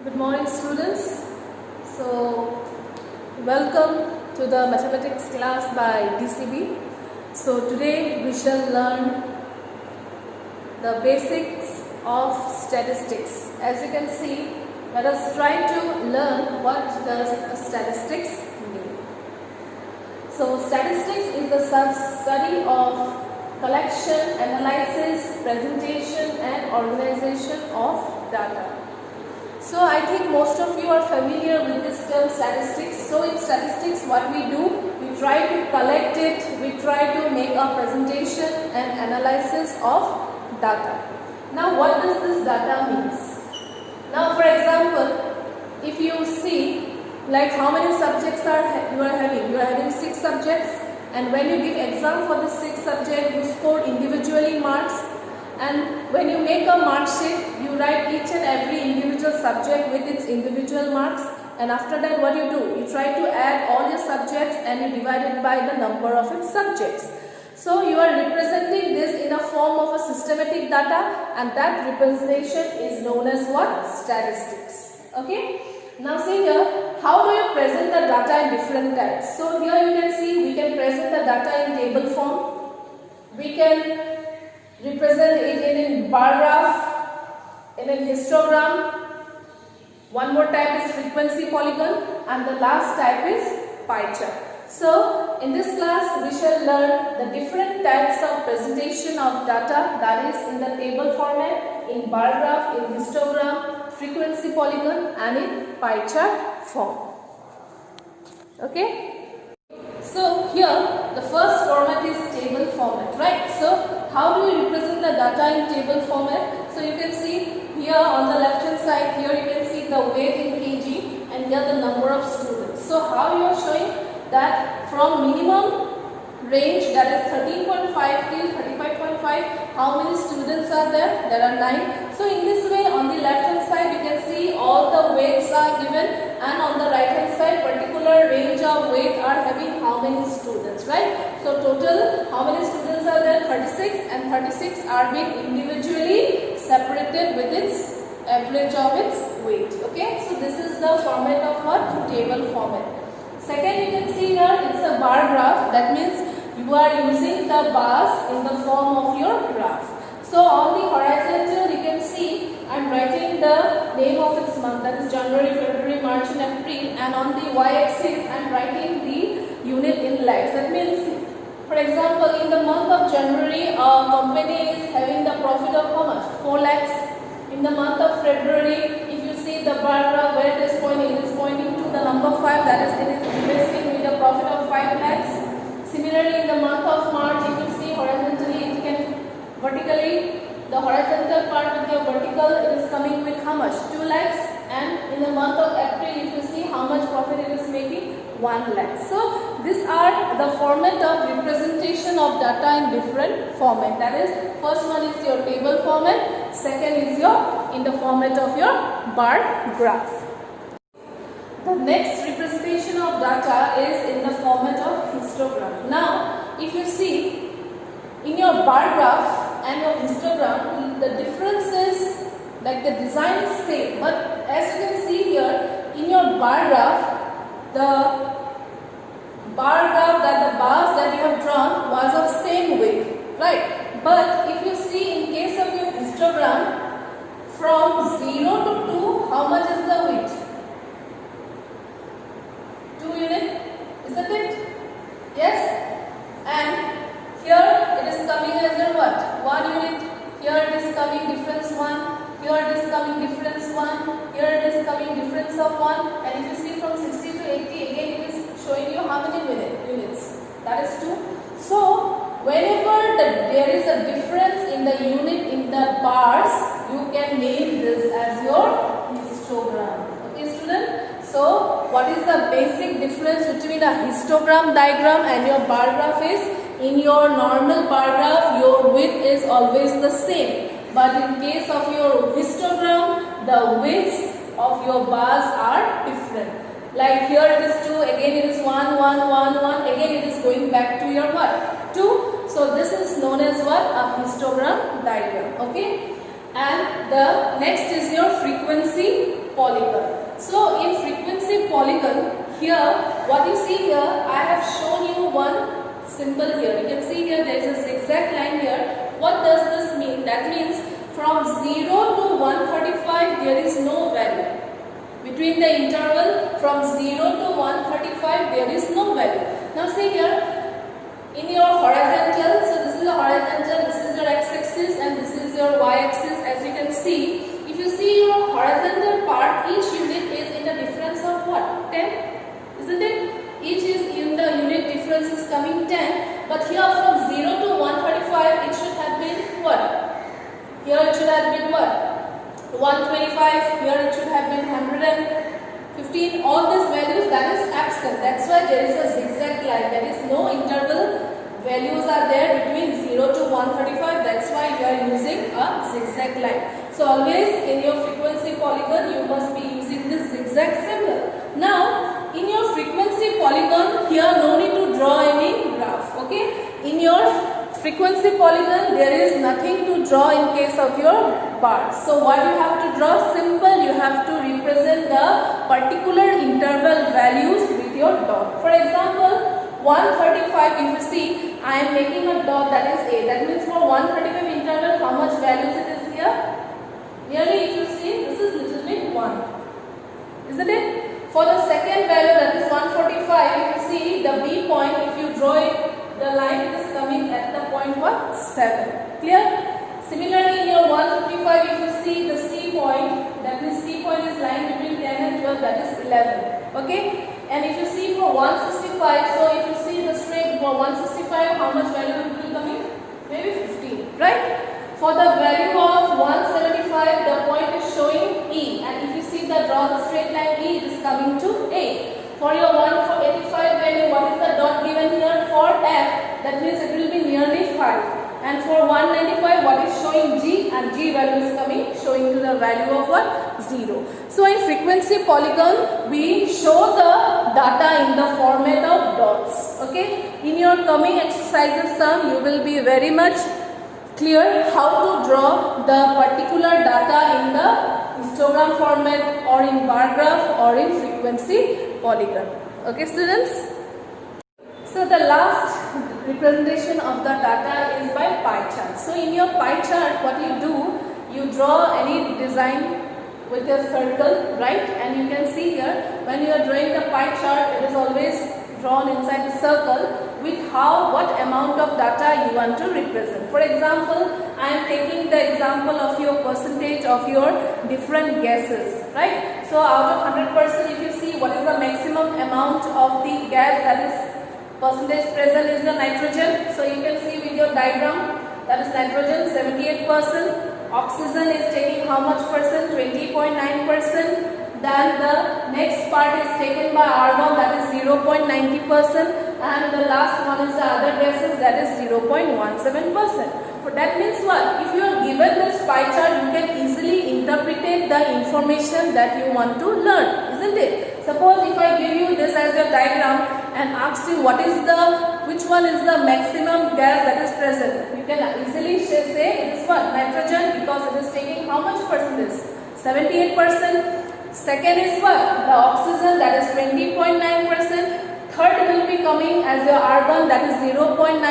Good morning, students. So, welcome to the mathematics class by DCB. So, today we shall learn the basics of statistics. As you can see, let us try to learn what does statistics mean. So, statistics is the study of collection, analysis, presentation and organization of data. So I think most of you are familiar with this term statistics. So in statistics what we do, we try to collect it, we try to make a presentation and analysis of data. Now what does this data means? Now for example, if you see like how many subjects you are having? You are having 6 subjects, and when you give exam for the 6 subjects, you score individually marks. And when you make a mark sheet, you write each and every individual subject with its individual marks. And after that, what you do? You try to add all your subjects and you divide it by the number of its subjects. So you are representing this in a form of a systematic data, and that representation is known as what? Statistics. Okay. Now see here, how do you present the data in different types? So here you can see we can present the data in table form. We can represent it in a bar graph, in a histogram. One more type is frequency polygon, and the last type is pie chart. So in this class we shall learn the different types of presentation of data, that is in the table format, in bar graph, in histogram, frequency polygon and in pie chart form. Okay. So here the first format is table format, right? So how do you represent the data in table format? So you can see here on the left hand side, here you can see the weight in kg and here the number of students. So how you are showing that from minimum range, that is 13.5 till 35.5, how many students are there? There are 9. So in this way, on the left hand side you can see all the weights are given, and on the right hand side particular range of weight are having how many students, right? So total how many students are there? 36, and 36 are being individually separated with its average of its weight. Okay, so this is the format of what? Table format. Second, you can see here it's a bar graph. That means you are using the bars in the form of your graph. So on the horizontal you can see I am writing the name of its month, that is January, February, March and April, and on the y-axis I am writing the unit in lakhs. That means, for example, in the month of January a company is having the profit of how much? 4 lakhs. In the month of February, if you see the bar graph where it is pointing to the number 5, that is it is investing with a profit of 5 lakhs. Similarly, in the month of March, if you see horizontally, it can vertically, the horizontal part with your vertical, it is coming with how much? 2 lakhs. And in the month of April, if you see how much profit it is making, 1 lakh. So these are the format of representation of data in different format. That is, first one is your table format, second is your in the format of your bar graph. The next representation of data is in the format of histogram. Now, if you see in your bar graph and your histogram, the difference is like the design is same, but as you can see here in your bar graph, the bar graph, that the bars that you have drawn was of same width, right? But if you see in case of your histogram, from 0 to 2, how much is the width? 2 units, isn't it? Yes? And here it is coming as a what? 1 unit. Here it is coming difference 1. Here it is coming difference 1. Here it is coming difference of 1. And if you see from 60 to 80, again it is showing you how many units? That is 2. So whenever there is a difference in the unit in the bars, you can name this as your histogram. Okay, student? So what is the basic difference between a histogram diagram and your bar graph is, in your normal bar graph your width is always the same, but in case of your histogram the widths of your bars are different. Like here it is 2, again it is 1, 1, 1, 1, again it is going back to your what? 2. So this is known as what? A histogram diagram. Okay. And the next is your frequency polygon. polygon, here what you see here, I have shown you one symbol here. You can see here there is a zigzag line here. What does this mean? That means from 0 to 135 there is no value. Between the interval from 0 to 135 there is no value. Now see here, in your horizontal, so this is the horizontal, this is your x-axis and this is your y-axis. As you can see, if you see your horizontal part, each unit is in a difference of what? 10, isn't it? Each is in the unit difference is coming 10, but here from 0 to 135 it should have been what? Here it should have been what? 125, here it should have been 115. All these values, that is absent. That's why there is a zigzag line. There is no interval values are there between 0 to 135. That's why you are using a zigzag line. So always in your frequency polygon you must be using this zigzag symbol. Now in your frequency polygon, here no need to draw any graph. Okay, in your frequency polygon there is nothing to draw in case of your bar. So what you have to draw? Simple, you have to represent the particular interval values with your dot. For example, 135, if you see, I am making a dot, that is A. That means for 135 interval, how much values it is here? Nearly, if you see, this is little bit 1. Isn't it? For the second value, that is 145, if you see the B point, if you draw it, the line is coming at the point what? 7. Clear? Similarly, in your 155, if you see the C point, that means C point is lying between 10 and 12, that is 11. Okay? And if you see for 165, so if you see the straight for 165, how much value will be coming? Maybe 15, right? For the value of 175, the point is showing E, and if you see the draw the straight line E, it is coming to A. For your 185 value, what is the dot given here? For F, that means it will be nearly 5. And for 195, what is showing G, and G value is coming, showing to the value of what? 0. So in frequency polygon, we show the data in the format of dots. Okay. In your coming exercises, you will be very much clear how to draw the particular data in the histogram format or in bar graph or in frequency polygon. Okay, students. So the last representation of the data is by pie chart. So in your pie chart, what you do, you draw any design with a circle, right? And you can see here, when you are drawing the pie chart, it is always drawn inside the circle with what amount of data you want to represent. For example, I am taking the example of your percentage of your different gases, right? So out of 100%, if you see what is the maximum amount of the gas that is percentage present is the nitrogen. So you can see with your diagram, that is nitrogen 78%. Oxygen is taking how much percent? 20.9%. Then the next part is taken by argon, that is 0.90%. And the last one is the other gases, that is 0.17%. So that means what? If you are given this pie chart, you can easily interpret the information that you want to learn, isn't it? Suppose if I give you this as your diagram and ask you which one is the maximum gas that is present, you can easily say it is what? Nitrogen, because it is taking how much percentage? 78%. Second is what? The oxygen, that is 20.9%. Third will be coming as your argon, that is 0.9%.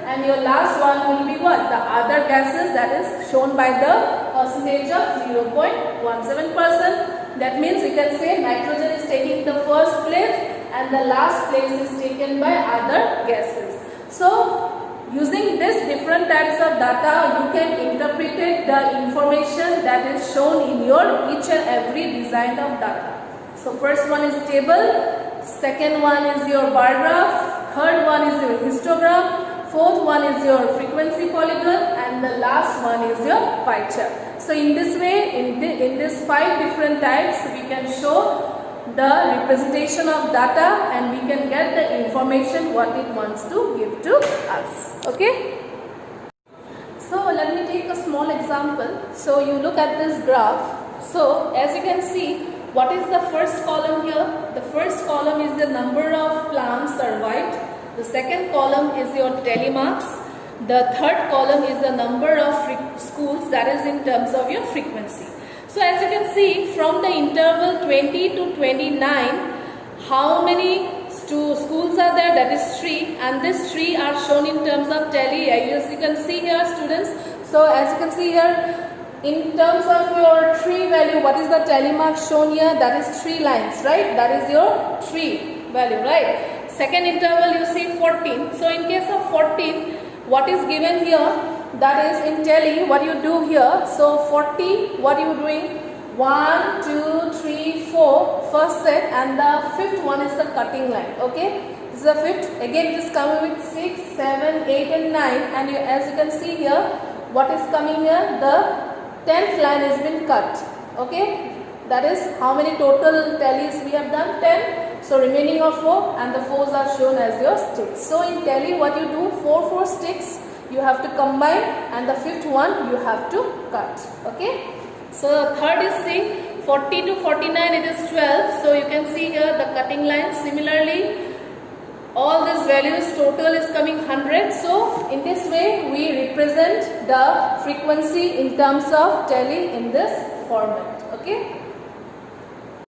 And your last one will be what? The other gases, that is shown by the percentage of 0.17%. That means you can say nitrogen is taking the first place and the last place is taken by other gases. So using this different types of data, you can interpret the information that is shown in your each and every design of data. So first one is table, second one is your bar graph, third one is your histogram, fourth one is your frequency polygon, and the last one is your pie chart. So in this way, in this 5 different types, we can show the representation of data and we can get the information what it wants to give to us. Okay. So let me take a small example. So you look at this graph. So as you can see, what is the first column here? The first column is the number of plants survived. The second column is your telemarks. The third column is the number of schools, that is in terms of your frequency. So as you can see, from the interval 20 to 29, how many schools are there? That is 3, and these 3 are shown in terms of tally. As you can see here, students. So as you can see here, in terms of your tree value, what is the tally mark shown here? That is 3 lines, right? That is your tree value, right? Second interval you see 14. So in case of 14, what is given here? That is in tally, what you do here. So 40, what you doing? 1, 2, 3, 4, first set, and the 5th one is the cutting line. Okay, this is the 5th. Again, it is coming with 6, 7, 8, and 9. And as you can see here, what is coming here? The 10th line has been cut. Okay, that is how many total tallies we have done? 10. So remaining of 4, and the 4s are shown as your sticks. So in tally, what you do? 4 sticks you have to combine, and the 5th one you have to cut. Okay. So third is see 40 to 49, it is 12. So you can see here the cutting line. Similarly, all these values total is coming 100. So in this way we represent the frequency in terms of tally in this format. Okay.